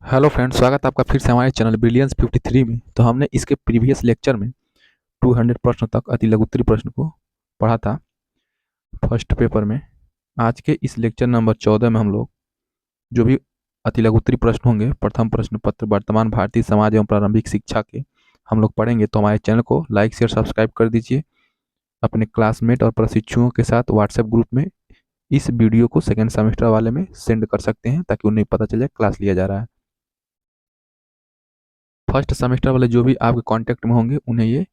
Hello friends, स्वागत है आपका फिर से हमारे चैनल ब्रिलियंस 53 में। तो हमने इसके प्रीवियस लेक्चर में 200 प्रश्न तक अति लघु उत्तरीय प्रश्न को पढ़ा था फर्स्ट पेपर में। आज के इस लेक्चर नंबर 14 में हम लोग जो भी अति लघु उत्तरीय प्रश्न होंगे प्रथम प्रश्न पत्र वर्तमान भारतीय समाज एवं प्रारंभिक शिक्षा के हम लोग पढ़ेंगे। तो हमारे चैनल को लाइक शेयर सब्सक्राइब कर दीजिए। अपने क्लासमेट और प्रशिक्षुओं के साथ व्हाट्सएप ग्रुप में इस वीडियो को सेकेंड सेमेस्टर वाले में सेंड कर सकते हैं ताकि उन्हें पता चले क्लास लिया जा रहा है। फर्स्ट सेमेस्टर वाले जो भी आपके कांटेक्ट में होंगे उन्हें ये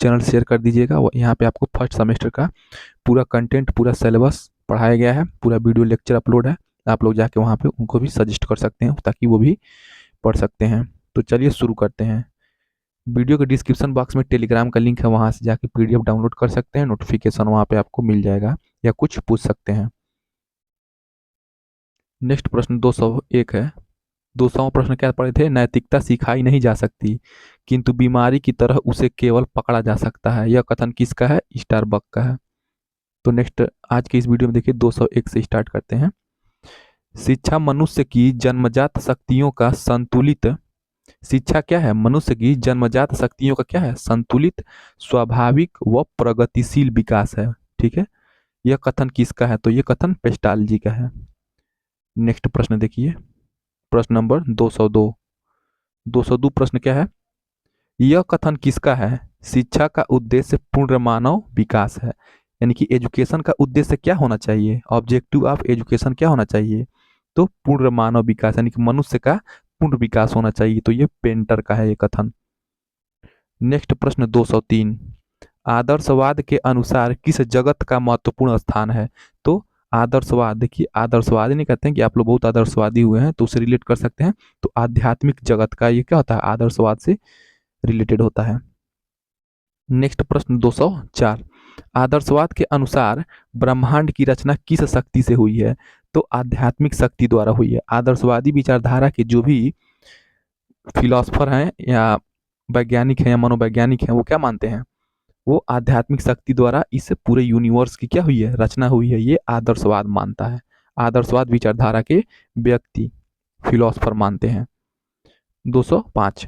चैनल शेयर कर दीजिएगा। यहाँ पे आपको फर्स्ट सेमेस्टर का पूरा कंटेंट पूरा सिलेबस पढ़ाया गया है, पूरा वीडियो लेक्चर अपलोड है। आप लोग जाके वहाँ पे उनको भी सजेस्ट कर सकते हैं ताकि वो भी पढ़ सकते हैं। तो चलिए शुरू करते हैं। वीडियो के डिस्क्रिप्शन बॉक्स में टेलीग्राम का लिंक है, वहाँ से जाके पीडीएफ डाउनलोड कर सकते हैं। नोटिफिकेशन वहाँ पे आपको मिल जाएगा या कुछ पूछ सकते हैं। नेक्स्ट प्रश्न 201 है। 200वां प्रश्न क्या पढ़े थे? नैतिकता सिखाई नहीं जा सकती किंतु बीमारी की तरह उसे केवल पकड़ा जा सकता है। यह कथन किसका है? स्टारबक का है। तो नेक्स्ट आज के इस वीडियो में देखिए 201 से स्टार्ट करते हैं। शिक्षा मनुष्य की जन्मजात शक्तियों का संतुलित शिक्षा क्या है? मनुष्य की जन्मजात शक्तियों का क्या है? संतुलित स्वाभाविक व प्रगतिशील विकास है। ठीक है, यह कथन किसका है? तो यह कथन पेस्टाल्जी का है। नेक्स्ट प्रश्न देखिए, प्रश्न नंबर 202। 202 प्रश्न क्या है? यह कथन किसका है? शिक्षा का उद्देश्य पूर्ण मानव विकास है। यानी कि एजुकेशन का उद्देश्य क्या होना चाहिए? ऑब्जेक्टिव ऑफ एजुकेशन क्या होना चाहिए? तो पूर्ण मानव विकास, यानी कि मनुष्य का पूर्ण विकास होना चाहिए। तो ये पेंटर का है ये कथन। नेक्स्ट प्रश्न 203। आदर्शवाद के अनुसार किस जगत का महत्वपूर्ण स्थान है? तो आदर्शवाद, देखिए आदर्शवादी नहीं कहते हैं कि आप लोग बहुत आदर्शवादी हुए हैं, तो उसे रिलेट कर सकते हैं। तो आध्यात्मिक जगत का ये क्या होता है? आदर्शवाद से रिलेटेड होता है। नेक्स्ट प्रश्न 204। आदर्शवाद के अनुसार ब्रह्मांड की रचना किस शक्ति से हुई है? तो आध्यात्मिक शक्ति द्वारा हुई है। आदर्शवादी विचारधारा के जो भी फिलोसफर हैं या वैज्ञानिक हैं या मनोवैज्ञानिक हैं वो क्या मानते हैं? वो आध्यात्मिक शक्ति द्वारा इस पूरे यूनिवर्स की क्या हुई है? रचना हुई है। ये आदर्शवाद मानता है। आदर्शवाद विचारधारा के व्यक्ति फिलोसफर मानते हैं। 205।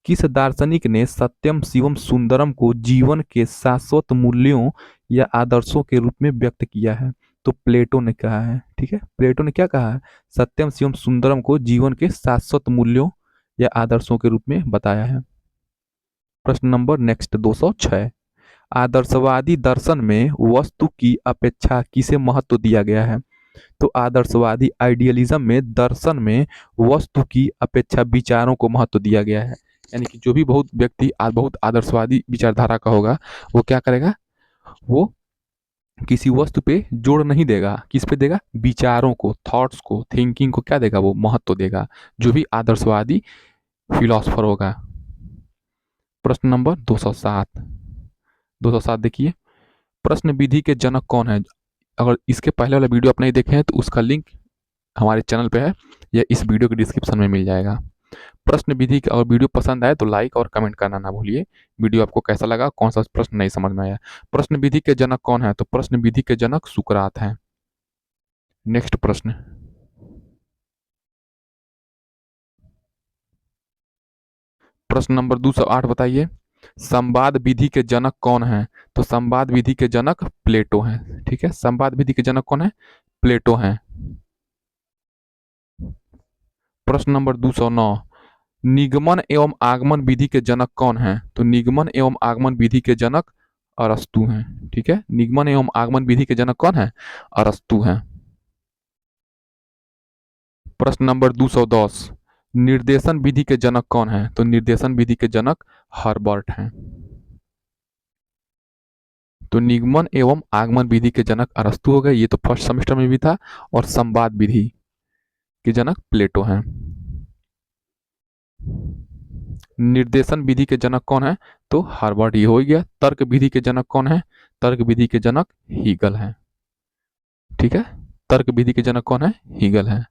किस दार्शनिक ने सत्यम शिवम सुंदरम को जीवन के शाश्वत मूल्यों या आदर्शों के रूप में व्यक्त किया है? तो प्लेटो ने कहा है। ठीक है, प्लेटो ने क्या कहा है? सत्यम शिवम सुंदरम को जीवन के शाश्वत मूल्यों या आदर्शों के रूप में बताया है। प्रश्न नंबर नेक्स्ट 206। आदर्शवादी दर्शन में वस्तु की अपेक्षा किसे महत्व दिया गया है? तो आदर्शवादी आइडियलिज्म में दर्शन में वस्तु की अपेक्षा विचारों को महत्व दिया गया है। यानी कि जो भी बहुत व्यक्ति बहुत आदर्शवादी विचारधारा का होगा वो क्या करेगा? वो किसी वस्तु पे जोड़ नहीं देगा। किस पे देगा? विचारों को, थॉट्स को, थिंकिंग को क्या देगा? वो महत्व देगा, जो भी आदर्शवादी फिलोसफर होगा। प्रश्न नंबर 207। 207 देखिए, प्रश्न विधि के जनक कौन है? अगर इसके पहले वाला वीडियो आप नहीं देखे हैं तो उसका लिंक हमारे चैनल पे है या इस वीडियो के डिस्क्रिप्शन में मिल जाएगा। प्रश्न विधि का और वीडियो पसंद आए तो लाइक और कमेंट करना ना भूलिए। वीडियो आपको कैसा लगा, कौन सा प्रश्न नहीं समझ में आया? प्रश्न विधि के जनक कौन है? तो प्रश्न विधि के जनक सुकरात हैं। नेक्स्ट प्रश्न, प्रश्न नंबर 208 बताइए, संवाद विधि के जनक कौन है? तो संवाद विधि के जनक प्लेटो हैं। ठीक है, संवाद विधि के जनक कौन है? प्लेटो हैं। प्रश्न नंबर 209। निगमन एवं आगमन विधि के जनक कौन हैं? तो निगमन एवं आगमन विधि के जनक अरस्तु हैं। ठीक है, निगमन एवं आगमन विधि के जनक कौन है? अरस्तु हैं। प्रश्न नंबर 210। निर्देशन विधि के जनक कौन है? तो निर्देशन विधि के जनक हर्बर्ट हैं। तो निगमन एवं आगमन विधि के जनक अरस्तु हो गए, ये तो फर्स्ट सेमेस्टर में भी था। और संवाद विधि के जनक प्लेटो हैं। निर्देशन विधि के जनक कौन है? तो हार्वर्ड, ये हो गया। तर्क विधि के जनक कौन है? तर्क विधि के जनक हीगल हैं। ठीक है, तर्क विधि के जनक कौन है? हीगल है।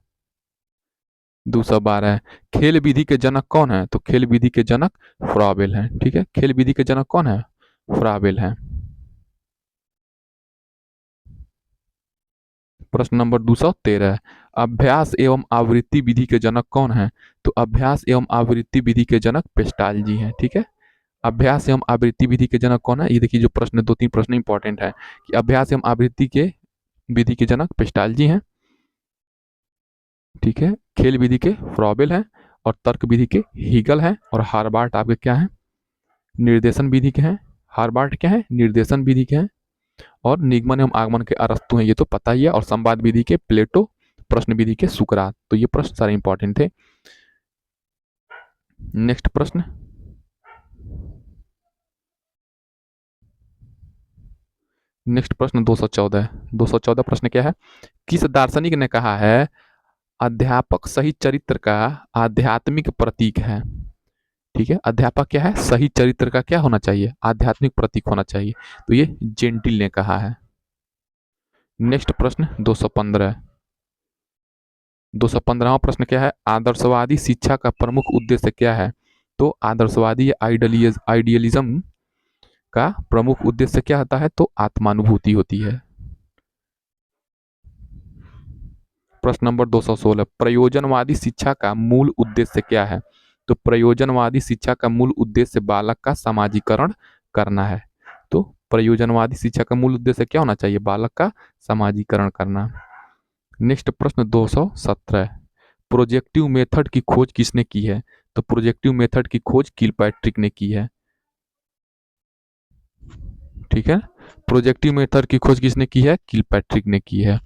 212। खेल विधि के जनक कौन है? तो खेल विधि के जनक फ्राबेल हैं। ठीक है, खेल विधि के जनक कौन है? फ्राबेल हैं। प्रश्न नंबर 213। अभ्यास एवं आवृत्ति विधि के जनक कौन है? तो अभ्यास एवं आवृत्ति विधि के जनक पेस्टाल जी हैं। ठीक है, अभ्यास एवं आवृत्ति विधि के जनक कौन है? ये देखिए जो प्रश्न, दो तीन प्रश्न इंपॉर्टेंट है कि अभ्यास एवं आवृत्ति के विधि के जनक पेस्टाल जी हैं। ठीक है, खेल विधि के फ्रॉबेल हैं, और तर्क विधि के हीगल हैं, और हार्बार्ट आपके क्या हैं? निर्देशन विधि के हैं। हार्बार्ट क्या है? निर्देशन विधि के हैं। और निगमन एवं आगमन के अरस्तु हैं, ये तो पता ही है। और संवाद विधि के प्लेटो, प्रश्न विधि के सुकरात। तो ये प्रश्न सारे इंपॉर्टेंट थे। नेक्स्ट प्रश्न, नेक्स्ट प्रश्न 214। 214 प्रश्न क्या है? किस दार्शनिक ने कहा है अध्यापक सही चरित्र का आध्यात्मिक प्रतीक है? ठीक है, अध्यापक क्या है? सही चरित्र का क्या होना चाहिए? आध्यात्मिक प्रतीक होना चाहिए। तो ये जेंटिल ने कहा है। नेक्स्ट प्रश्न 215। 215वां प्रश्न क्या है? आदर्शवादी शिक्षा का प्रमुख उद्देश्य क्या है? तो आदर्शवादी आइडियलिज्म का प्रमुख उद्देश्य क्या होता है? तो आत्मानुभूति होती है। प्रश्न नंबर 216, प्रयोजनवादी शिक्षा का मूल उद्देश्य क्या है? तो प्रयोजनवादी शिक्षा का मूल उद्देश्य बालक का समाजीकरण करना है। तो प्रयोजनवादी शिक्षा का मूल उद्देश्य क्या होना चाहिए? बालक का समाजीकरण करना। नेक्स्ट प्रश्न 217, प्रोजेक्टिव मेथड की खोज किसने की है? तो प्रोजेक्टिव मेथड की खोज किलपैट्रिक ने की है। ठीक है, प्रोजेक्टिव मेथड की खोज किसने की है? किलपैट्रिक ने की है।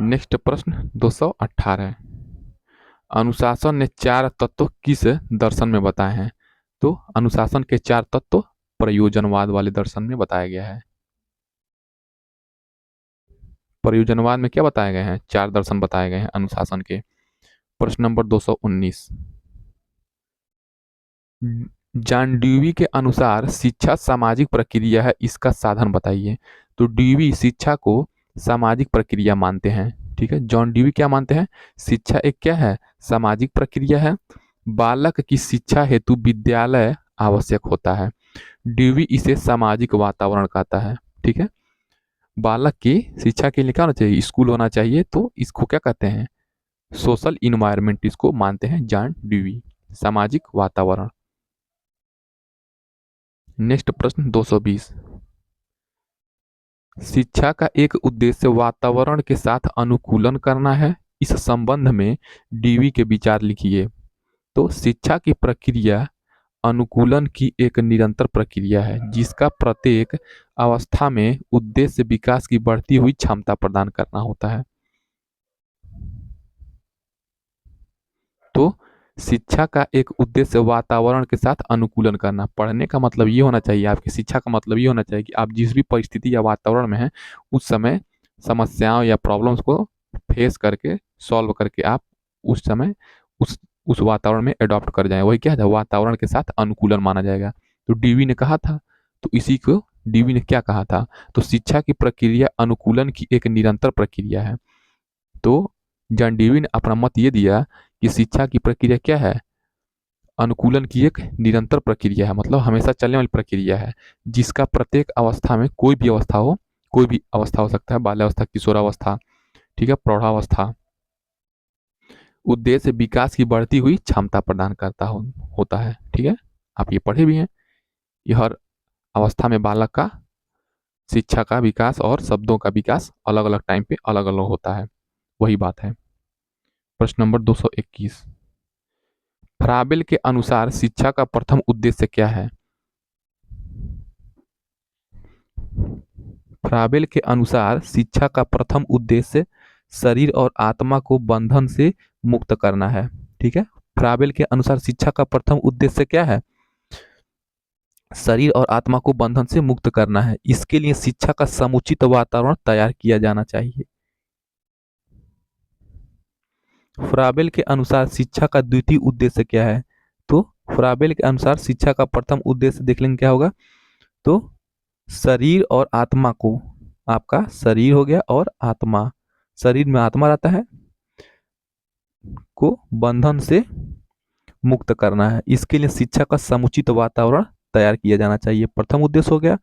नेक्स्ट प्रश्न 218, अनुशासन ने चार तत्व किस दर्शन में बताए हैं? तो अनुशासन के चार तत्व प्रयोजनवाद वाले दर्शन में बताया गया है। प्रयोजनवाद में क्या बताए गए हैं? चार दर्शन बताए गए हैं अनुशासन के। प्रश्न नंबर 219, जॉन ड्यूवी के अनुसार शिक्षा सामाजिक प्रक्रिया है, इसका साधन बताइए। तो ड्यूवी शिक्षा को सामाजिक प्रक्रिया मानते हैं। ठीक है, जॉन ड्यूवी क्या मानते हैं? शिक्षा एक क्या है? सामाजिक प्रक्रिया है। बालक की शिक्षा हेतु विद्यालय आवश्यक होता है। ड्यूवी इसे सामाजिक वातावरण कहता है। ठीक है, बालक की शिक्षा के लिए क्या होना चाहिए? स्कूल होना चाहिए। तो इसको क्या कहते हैं? सोशल इन्वायरमेंट इसको मानते हैं जॉन ड्यूवी, सामाजिक वातावरण। नेक्स्ट प्रश्न 220, शिक्षा का एक उद्देश्य वातावरण के साथ अनुकूलन करना है, इस संबंध में डीवी के विचार लिखिए। तो शिक्षा की प्रक्रिया अनुकूलन की एक निरंतर प्रक्रिया है जिसका प्रत्येक अवस्था में उद्देश्य विकास की बढ़ती हुई क्षमता प्रदान करना होता है। तो शिक्षा का एक उद्देश्य वातावरण के साथ अनुकूलन करना। पढ़ने का मतलब ये होना चाहिए, आपकी शिक्षा का मतलब ये होना चाहिए कि आप जिस भी परिस्थिति या वातावरण में हैं उस समय समस्याओं या प्रॉब्लम्स को फेस करके, सॉल्व करके आप उस समय उस वातावरण में अडॉप्ट कर जाएं। वही क्या है? वातावरण के साथ अनुकूलन माना जाएगा। तो डीवी ने कहा था, तो इसी को डीवी ने क्या कहा था? तो शिक्षा की प्रक्रिया अनुकूलन की एक निरंतर प्रक्रिया है। तो जॉन डीवी ने अपना मत ये दिया कि शिक्षा की प्रक्रिया क्या है? अनुकूलन की एक निरंतर प्रक्रिया है, मतलब हमेशा चलने वाली प्रक्रिया है जिसका प्रत्येक अवस्था में, कोई भी अवस्था हो, कोई भी अवस्था हो सकता है, बाल्यावस्था, किशोरावस्था, ठीक है, प्रौढ़ावस्था, उद्देश्य विकास की बढ़ती हुई क्षमता प्रदान करता होता है। ठीक है, आप ये पढ़े भी हैं। ये हर अवस्था में बालक का शिक्षा का विकास और शब्दों का विकास अलग अलग टाइम पे अलग अलग होता है, वही बात है। प्रश्न नंबर 221, फ्राबेल के अनुसार शिक्षा का प्रथम उद्देश्य क्या है? फ्राबेल के अनुसार शिक्षा का प्रथम उद्देश्य शरीर और आत्मा को बंधन से मुक्त करना है। ठीक है, फ्राबेल के अनुसार शिक्षा का प्रथम उद्देश्य क्या है? शरीर और आत्मा को बंधन से मुक्त करना है। इसके लिए शिक्षा का समुचित वातावरण तैयार किया जाना चाहिए। फ्राबेल के अनुसार शिक्षा का द्वितीय उद्देश्य क्या है? तो फ्राबेल के अनुसार शिक्षा का प्रथम उद्देश्य देख लेंगे क्या होगा? तो शरीर और आत्मा को, आपका शरीर हो गया और आत्मा, शरीर में आत्मा रहता है, को बंधन से मुक्त करना है। इसके लिए शिक्षा का समुचित वातावरण तैयार किया जाना चाहिए, प्रथम उद्देश्य हो गया।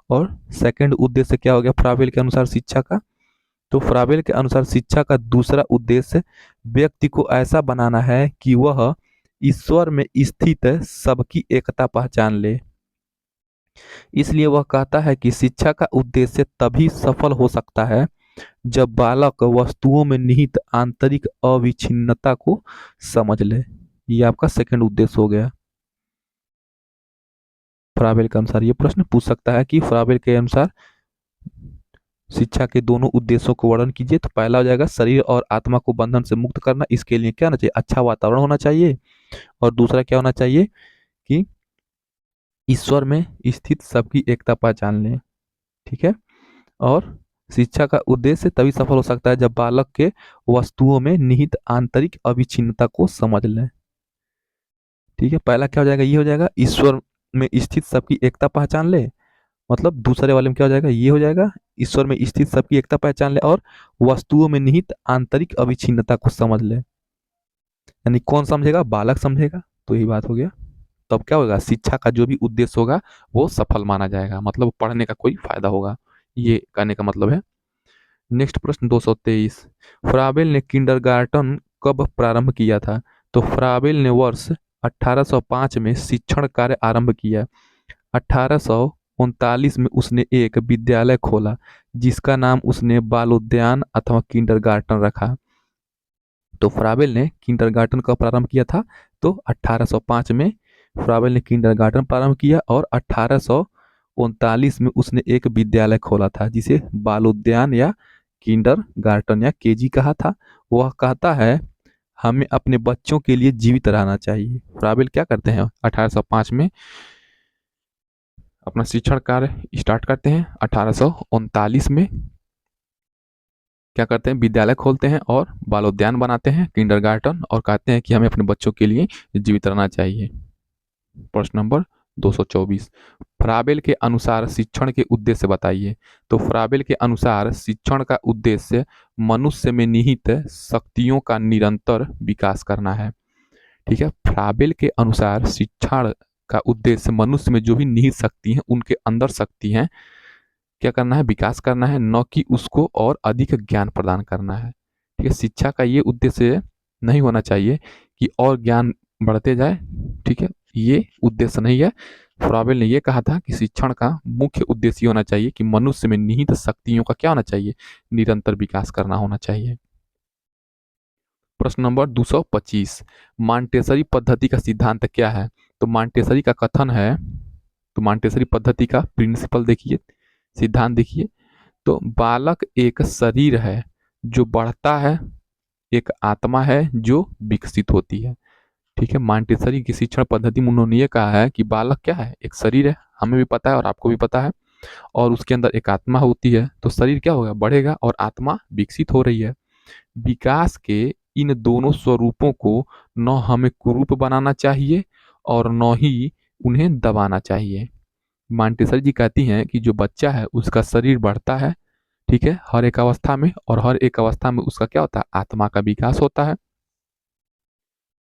और सेकंड उद्देश्य क्या हो गया फ्राबेल के अनुसार शिक्षा का? तो फ्राबेल के अनुसार शिक्षा का दूसरा उद्देश्य व्यक्ति को ऐसा बनाना है कि वह ईश्वर में स्थित सबकी एकता पहचान ले। इसलिए वह कहता है कि शिक्षा का उद्देश्य तभी सफल हो सकता है जब बालक वस्तुओं में निहित आंतरिक अविच्छिन्नता को समझ ले। ये आपका सेकंड उद्देश्य हो गया। फ्राबेल के अनुसार ये प्रश्न पूछ सकता है कि फ्राबेल के अनुसार शिक्षा के दोनों उद्देश्यों को वर्णन कीजिए। तो पहला हो जाएगा शरीर और आत्मा को बंधन से मुक्त करना। इसके लिए क्या होना चाहिए? अच्छा वातावरण होना चाहिए। और दूसरा क्या होना चाहिए कि ईश्वर में स्थित सबकी एकता पहचान लें। ठीक है। और शिक्षा का उद्देश्य तभी सफल हो सकता है जब बालक के वस्तुओं में निहित आंतरिक अविच्छिन्नता को समझ लें। ठीक है। पहला क्या हो जाएगा? ये हो जाएगा ईश्वर में स्थित सबकी एकता पहचान ले। मतलब दूसरे वाले में क्या हो जाएगा? ये हो जाएगा ईश्वर में स्थित सबकी एकता पहचान ले और वस्तुओं में निहित आंतरिक अविच्छिन्नता को समझ ले। यानी कौन समझेगा? बालक समझेगा। तो यही बात हो गया। तब क्या होगा? शिक्षा का जो भी उद्देश्य होगा वो सफल माना जाएगा, मतलब पढ़ने का कोई फायदा होगा। ये कहने का मतलब है। नेक्स्ट प्रश्न 223। फ्राबेल ने किंडरगार्टन कब प्रारंभ किया था? तो फ्राबेल ने वर्ष 1805 में शिक्षण कार्य आरंभ किया। 1839 में उसने एक विद्यालय खोला जिसका नाम उसने बालोद्यान अथवा किंडरगार्टन रखा। तो फ्राबेल ने किंडरगार्टन का प्रारंभ किया था। तो 1805 में फ्राबेल ने किंडरगार्टन प्रारंभ किया और 1839 में उसने एक विद्यालय खोला था जिसे बालोद्यान या किंडरगार्टन या केजी कहा था। वह कहता है हमें अपने बच्चों के लिए जीवित रहना चाहिए। फ्राबेल क्या करते हैं? 1805 में अपना शिक्षण कार्य स्टार्ट करते हैं। 1839 में क्या करते हैं? विद्यालय खोलते हैं और बालोद्यान बनाते हैं, किंडरगार्टन, और कहते हैं कि हमें अपने बच्चों के लिए जीवित रहना चाहिए। प्रश्न नंबर 224। फ्राबेल के अनुसार शिक्षण के उद्देश्य बताइए। तो फ्राबेल के अनुसार शिक्षण का उद्देश्य मनुष्य में निहित शक्तियों का निरंतर विकास करना है। ठीक है। फ्राबेल के अनुसार शिक्षण का उद्देश्य मनुष्य में जो भी निहित शक्ति है, उनके अंदर शक्ति है, क्या करना है? विकास करना है, न कि उसको और अधिक ज्ञान प्रदान करना है। ठीक है। शिक्षा का ये उद्देश्य नहीं होना चाहिए कि और ज्ञान बढ़ते जाए। ठीक है। ये उद्देश्य नहीं है। फ्राबेल ने यह कहा था कि शिक्षण का मुख्य उद्देश्य ये होना चाहिए कि मनुष्य में निहित शक्तियों का क्या होना चाहिए? निरंतर विकास करना होना चाहिए। प्रश्न नंबर 225। मांटेसरी पद्धति का सिद्धांत क्या है? तो मांटेसरी का कथन है, तो मांटेसरी पद्धति का प्रिंसिपल देखिए, सिद्धांत देखिए। तो बालक एक शरीर है जो बढ़ता है, एक आत्मा है जो विकसित होती है। ठीक है। मांटेसरी की शिक्षण पद्धति में उन्होंने ये कहा है कि बालक क्या है? एक शरीर है, हमें भी पता है और आपको भी पता है, और उसके अंदर एक आत्मा होती है। तो शरीर क्या होगा? बढ़ेगा और आत्मा विकसित हो रही है। विकास के इन दोनों स्वरूपों को न हमें कुरूप बनाना चाहिए और न ही उन्हें दबाना चाहिए। मांटेसरी जी कहती हैं कि जो बच्चा है उसका शरीर बढ़ता है, ठीक है, हर एक अवस्था में, और हर एक अवस्था में उसका क्या होता है? आत्मा का विकास होता है।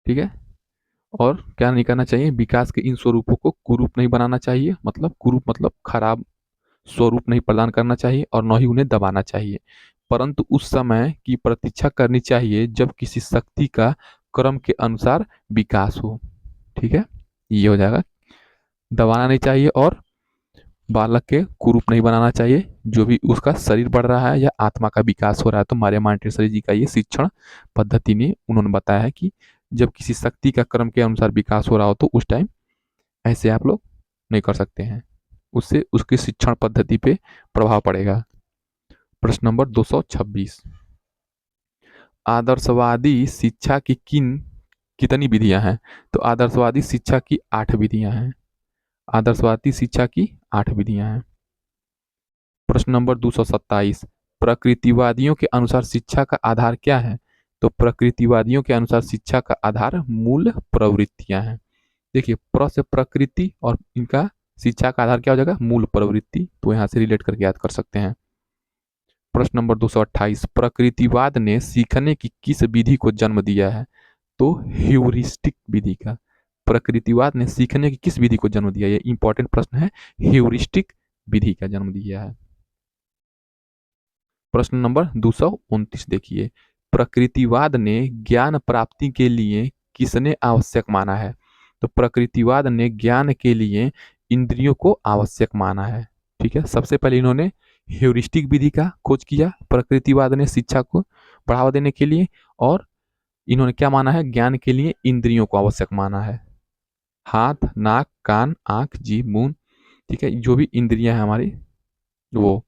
ठीक है। और क्या नहीं करना चाहिए? विकास के इन स्वरूपों को कुरूप नहीं बनाना चाहिए, मतलब कुरूप मतलब खराब स्वरूप नहीं प्रदान करना चाहिए और न ही उन्हें दबाना चाहिए, परंतु उस समय की प्रतीक्षा करनी चाहिए जब किसी शक्ति का क्रम के अनुसार विकास हो। ठीक है। ये हो जाएगा। दबाना नहीं चाहिए और बालक के कुरूप नहीं बनाना चाहिए। जो भी उसका शरीर बढ़ रहा है या आत्मा का विकास हो रहा है, तो मारिया मांटेसरी जी का ये शिक्षण पद्धति ने उन्होंने बताया है कि जब किसी शक्ति का क्रम के अनुसार विकास हो रहा हो तो उस टाइम ऐसे आप लोग नहीं कर सकते हैं, उससे उसकी शिक्षण पद्धति पे प्रभाव पड़ेगा। प्रश्न नंबर 226। आदर्शवादी शिक्षा की कितनी विधियां हैं? तो आदर्शवादी शिक्षा की 8 विधियां हैं। आदर्शवादी शिक्षा की 8 विधियां हैं। प्रश्न नंबर 227। प्रकृतिवादियों के अनुसार शिक्षा का आधार क्या है? तो प्रकृतिवादियों के अनुसार शिक्षा का आधार मूल प्रवृत्तियां हैं। देखिए, प्र से प्रकृति और इनका शिक्षा का आधार क्या हो जाएगा? मूल प्रवृत्ति। तो यहां से रिलेट करके याद कर सकते हैं। प्रश्न नंबर 228। प्रकृतिवाद ने सीखने की किस विधि को जन्म दिया है? तो ह्यूरिस्टिक विधि का। प्रकृतिवाद ने सीखने की किस विधि को जन्म दिया? ये इंपॉर्टेंट प्रश्न है। ह्यूरिस्टिक विधि का जन्म दिया है। प्रश्न नंबर 229 देखिए, प्रकृतिवाद ने ज्ञान प्राप्ति के लिए किसने आवश्यक माना है? तो प्रकृतिवाद ने ज्ञान के लिए इंद्रियों को आवश्यक माना है। ठीक है, सबसे पहले इन्होंने ह्यूरिस्टिक विधि का खोज किया प्रकृतिवाद ने शिक्षा को बढ़ावा देने के लिए, और इन्होंने क्या माना है? ज्ञान के लिए इंद्रियों को आवश्यक माना है। हाथ, नाक, कान, आंख, जीभ, मुंह, ठीक है, जो भी इंद्रियां हैं हमारी वो।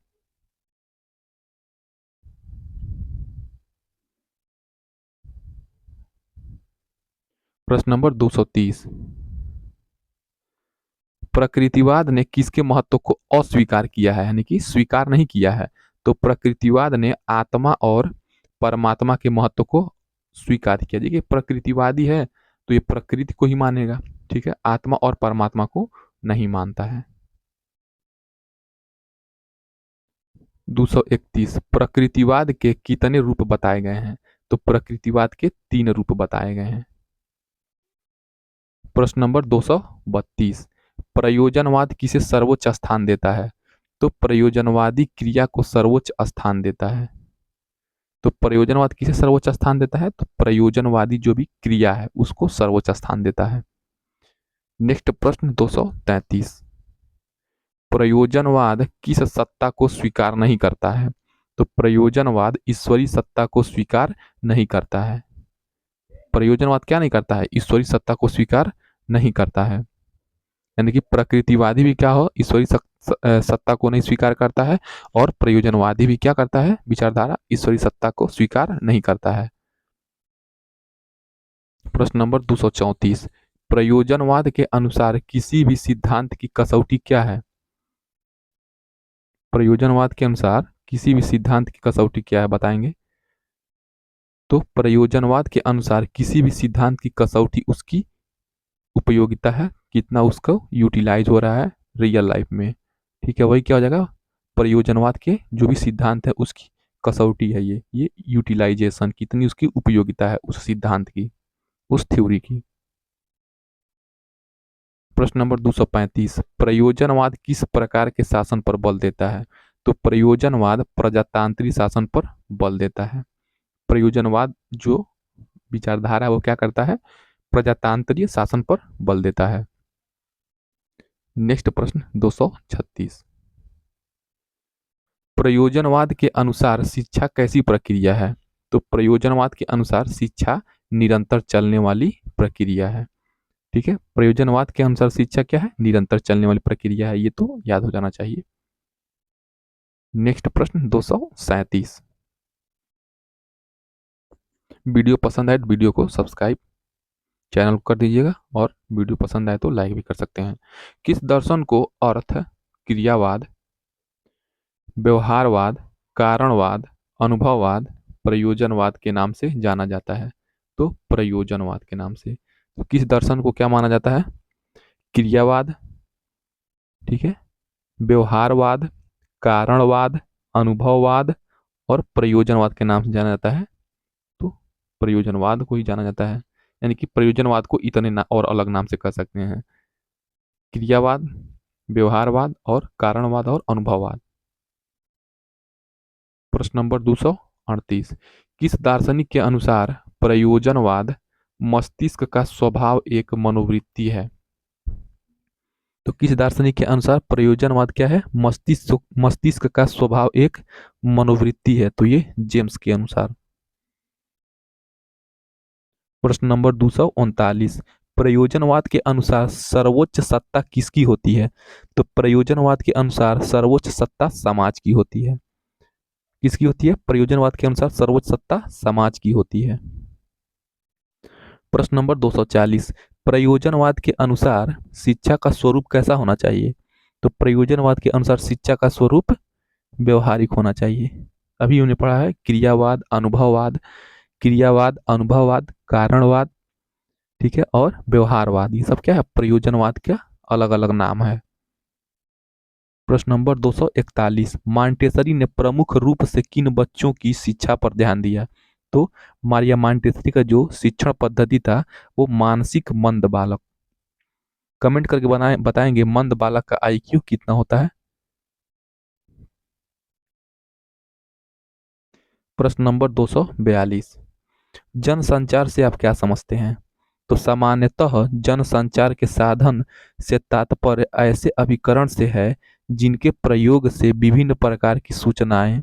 प्रश्न नंबर 230, प्रकृतिवाद ने किसके महत्व को अस्वीकार किया है, यानी कि स्वीकार नहीं किया है? तो प्रकृतिवाद ने आत्मा और परमात्मा के महत्व को स्वीकार किया। देखिए, प्रकृतिवादी है तो ये प्रकृति को ही मानेगा, ठीक है, आत्मा और परमात्मा को नहीं मानता है। 231, प्रकृतिवाद के कितने रूप बताए गए हैं? तो प्रकृतिवाद के 3 रूप बताए गए हैं। प्रश्न नंबर 232, प्रयोजनवाद किसे सर्वोच्च स्थान देता है? तो प्रयोजनवादी क्रिया को सर्वोच्च स्थान देता है। तो प्रयोजनवाद किसे सर्वोच्च स्थान देता है? तो प्रयोजनवादी जो भी क्रिया है उसको सर्वोच्च स्थान देता है। नेक्स्ट प्रश्न 233, प्रयोजनवाद किस सत्ता को स्वीकार नहीं करता है? तो प्रयोजनवाद ईश्वरीय सत्ता को स्वीकार नहीं करता है। प्रयोजनवाद क्या नहीं करता है? ईश्वरीय सत्ता को स्वीकार नहीं करता है। यानी कि प्रकृतिवादी भी क्या हो, ईश्वरीय सत्ता को नहीं स्वीकार करता है, और प्रयोजनवादी भी क्या करता है? विचारधारा ईश्वरीय सत्ता को स्वीकार नहीं करता है। प्रश्न नंबर 234, प्रयोजनवाद के अनुसार किसी भी सिद्धांत की कसौटी क्या है? प्रयोजनवाद के अनुसार किसी भी सिद्धांत की कसौटी क्या है, बताएंगे? तो प्रयोजनवाद के अनुसार किसी भी सिद्धांत की कसौटी उसकी उपयोगिता है, कितना उसको यूटिलाइज हो रहा है रियल लाइफ में। ठीक है, वही क्या हो जाएगा? प्रयोजनवाद के जो भी सिद्धांत है उसकी कसौटी है ये यूटिलाइजेशन, कितनी उसकी उपयोगिता है उस सिद्धांत की, उस थ्योरी की। प्रश्न नंबर 235, प्रयोजनवाद किस प्रकार के शासन पर बल देता है? तो प्रयोजनवाद प्रजातांत्रिक शासन पर बल देता है। प्रयोजनवाद जो विचारधारा है वो क्या करता है? प्रजातांत्रिक शासन पर बल देता है। नेक्स्ट प्रश्न 236, प्रयोजनवाद के अनुसार शिक्षा कैसी प्रक्रिया है? तो प्रयोजनवाद के अनुसार शिक्षा निरंतर चलने वाली प्रक्रिया है। ठीक है, प्रयोजनवाद के अनुसार शिक्षा क्या है? निरंतर चलने वाली प्रक्रिया है, ये तो याद हो जाना चाहिए। नेक्स्ट प्रश्न 237, वीडियो पसंद आए तो वीडियो को सब्सक्राइब चैनल को कर दीजिएगा, और वीडियो पसंद आए तो लाइक भी कर सकते हैं। किस दर्शन को अर्थ, क्रियावाद, व्यवहारवाद, कारणवाद, अनुभववाद, प्रयोजनवाद के नाम से जाना जाता है? तो प्रयोजनवाद के नाम से। तो किस दर्शन को क्या माना जाता है? क्रियावाद, ठीक है, व्यवहारवाद, कारणवाद, अनुभववाद और प्रयोजनवाद के नाम से जाना जाता है। तो प्रयोजनवाद को ही जाना जाता है, यानी कि प्रयोजनवाद को इतने और अलग नाम से कह सकते हैं: क्रियावाद, व्यवहारवाद और कारणवाद और अनुभववाद। प्रश्न नंबर 238, किस दार्शनिक के अनुसार प्रयोजनवाद मस्तिष्क का स्वभाव एक मनोवृत्ति है? तो किस दार्शनिक के अनुसार प्रयोजनवाद क्या है? मस्तिष्क का स्वभाव एक मनोवृत्ति है, तो ये जेम्स के अनुसार। प्रश्न नंबर 239, प्रयोजनवाद के अनुसार सर्वोच्च सत्ता किसकी होती है? तो प्रयोजनवाद के अनुसार सर्वोच्च सत्ता समाज की होती है। किसकी होती है? प्रयोजनवाद के अनुसार सर्वोच्च सत्ता समाज की होती है। प्रश्न नंबर 240, प्रयोजनवाद के अनुसार शिक्षा का स्वरूप कैसा होना चाहिए? तो प्रयोजनवाद के अनुसार शिक्षा का स्वरूप व्यवहारिक होना चाहिए। अभी हमने पढ़ा है क्रियावाद, अनुभववाद, क्रियावाद, अनुभववाद, कारणवाद, ठीक है, और व्यवहारवाद, ये सब क्या है? प्रयोजनवाद का अलग अलग नाम है। प्रश्न नंबर 241, मांटेसरी ने प्रमुख रूप से किन बच्चों की शिक्षा पर ध्यान दिया? तो मारिया मांटेसरी का जो शिक्षण पद्धति था वो मानसिक मंद बालक, कमेंट करके बताएंगे मंद बालक का आईक्यू कितना होता है? प्रश्न नंबर 242, जनसंचार से आप क्या समझते हैं? तो सामान्यतः जनसंचार के साधन से तात्पर्य ऐसे अभिकरण से है जिनके प्रयोग से विभिन्न प्रकार की सूचनाएं,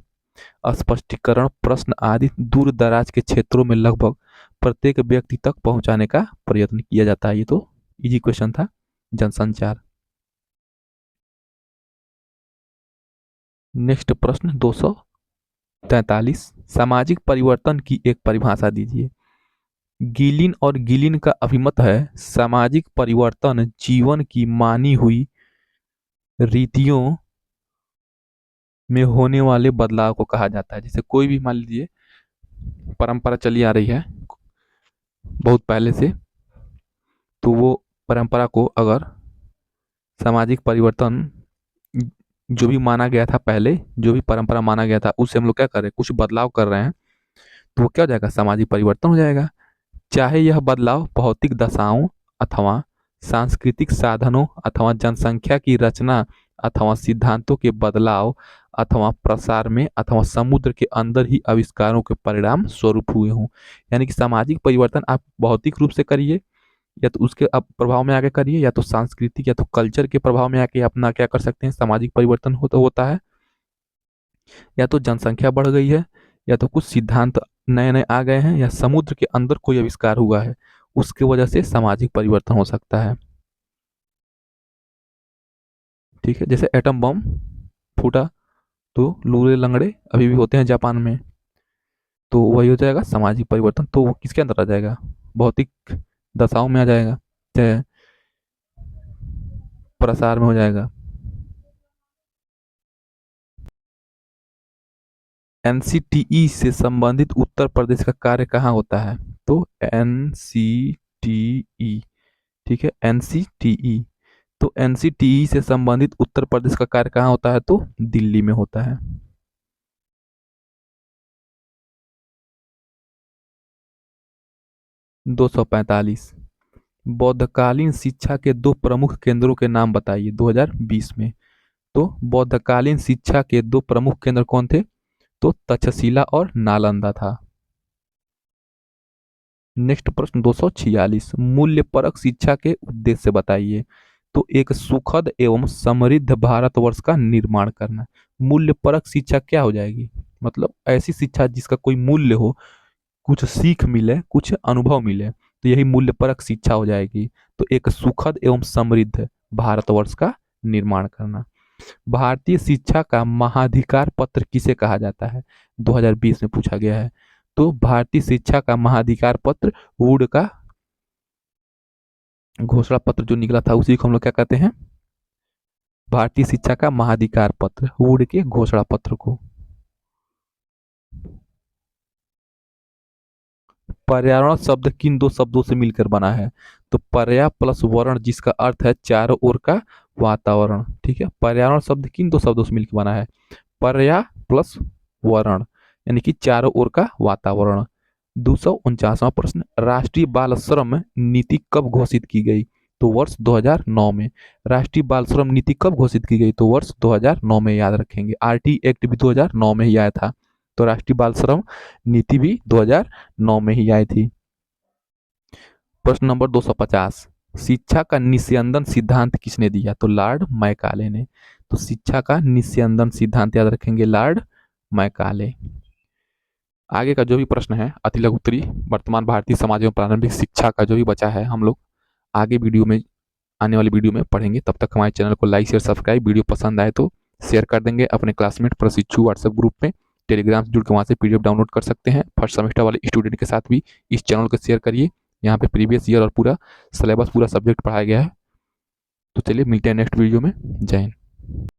स्पष्टीकरण, प्रश्न आदि दूर दराज के क्षेत्रों में लगभग प्रत्येक व्यक्ति तक पहुंचाने का प्रयत्न किया जाता है। ये तो इजी क्वेश्चन था, जनसंचार। नेक्स्ट प्रश्न 243, सामाजिक परिवर्तन की एक परिभाषा दीजिए। गीलिन और गिलिन का अभिमत है सामाजिक परिवर्तन जीवन की मानी हुई रीतियों में होने वाले बदलाव को कहा जाता है। जैसे कोई भी मान लीजिए परंपरा चली आ रही है बहुत पहले से, तो वो परंपरा को अगर सामाजिक परिवर्तन जो भी माना गया था पहले, जो भी परंपरा माना गया था उससे हम लोग क्या कर रहे हैं, कुछ बदलाव कर रहे हैं, तो वो क्या हो जाएगा, सामाजिक परिवर्तन हो जाएगा। चाहे यह बदलाव भौतिक दशाओं अथवा सांस्कृतिक साधनों अथवा जनसंख्या की रचना अथवा सिद्धांतों के बदलाव अथवा प्रसार में अथवा समुद्र के अंदर ही आविष्कारों के परिणाम स्वरूप हुए हों। यानी कि सामाजिक परिवर्तन आप भौतिक रूप से करिए, या तो उसके अब प्रभाव में आके करिए, या तो सांस्कृतिक या तो कल्चर के प्रभाव में आके अपना क्या कर सकते हैं, सामाजिक परिवर्तन होता है। या तो जनसंख्या बढ़ गई है, या तो कुछ सिद्धांत नए नए आ गए हैं, या समुद्र के अंदर कोई आविष्कार हुआ है, उसके वजह से सामाजिक परिवर्तन हो सकता है। ठीक है, जैसे एटम बम फूटा तो लूले लंगड़े अभी भी होते हैं जापान में, तो वही हो जाएगा सामाजिक परिवर्तन। तो वो किसके अंदर आ जाएगा, भौतिक दशाओं में आ जाएगा, चाहे प्रसार में हो जाएगा। एनसीटीई से संबंधित उत्तर प्रदेश का कार्य कहाँ होता है? तो एनसीटीई, ठीक है, एनसीटीई, तो एनसीटीई से संबंधित उत्तर प्रदेश का कार्य कहाँ होता है? तो दिल्ली में होता है। दो सौ पैंतालीस, बौद्धकालीन शिक्षा के दो प्रमुख केंद्रों के नाम बताइए 2020 में। तो बौद्धकालीन शिक्षा के दो प्रमुख केंद्र कौन थे? तो तक्षशिला और नालंदा था। नेक्स्ट प्रश्न 246, मूल्य परक शिक्षा के उद्देश्य बताइए। तो एक सुखद एवं समृद्ध भारतवर्ष का निर्माण करना। मूल्य परक शिक्षा क्या हो जाएगी? मतलब ऐसी शिक्षा जिसका कोई मूल्य हो, कुछ सीख मिले, कुछ अनुभव मिले, तो यही मूल्य परक शिक्षा हो जाएगी। तो एक सुखद एवं समृद्ध भारतवर्ष का निर्माण करना। भारतीय शिक्षा का महाधिकार पत्र किसे कहा जाता है? 2020 में पूछा गया है। तो भारतीय शिक्षा का महाधिकार पत्र वुड का घोषणा पत्र जो निकला था उसी को हम लोग क्या कहते हैं, भारतीय शिक्षा का महाधिकार पत्र, वुड के घोषणा पत्र को। पर्यावरण शब्द किन दो शब्दों से मिलकर बना है? तो पर्या प्लस वर्ण, जिसका अर्थ है चारों ओर का वातावरण। ठीक है, पर्यावरण शब्द किन दो शब्दों से मिलकर बना है? पर्या प्लस वर्ण, यानी कि चारों ओर का वातावरण। 249वां प्रश्न, राष्ट्रीय बाल श्रम नीति कब घोषित की गई? तो वर्ष 2009 में। राष्ट्रीय बाल श्रम नीति कब घोषित की गई? तो वर्ष 2009 में, याद रखेंगे। आरटी एक्ट भी 2009 में ही आया था, तो राष्ट्रीय बाल श्रम नीति भी 2009 में ही आई थी। प्रश्न नंबर 250, शिक्षा का निस्यंदन सिद्धांत किसने दिया? तो लॉर्ड मैकाले ने। तो शिक्षा का निस्यंदन सिद्धांत याद रखेंगे, लॉर्ड मैकाले। आगे का जो भी प्रश्न है अति लघु उत्तरी वर्तमान भारतीय समाज एवं प्रारंभिक शिक्षा का जो भी बचा है, हम लोग आगे वीडियो में, आने वाली वीडियो में पढ़ेंगे। तब तक हमारे चैनल को लाइक शेयर सब्सक्राइब, वीडियो पसंद आए तो शेयर कर देंगे अपने क्लासमेट प्रशिक्षु व्हाट्सएप ग्रुप में, टेलीग्राम से जुड़ के वहाँ से पीडीएफ डाउनलोड कर सकते हैं। फर्स्ट सेमेस्टर वाले स्टूडेंट के साथ भी इस चैनल को शेयर करिए। यहाँ पे प्रीवियस ईयर और पूरा सिलेबस, पूरा सब्जेक्ट पढ़ाया गया है। तो चलिए मिलते हैं नेक्स्ट वीडियो में। जय हिंद।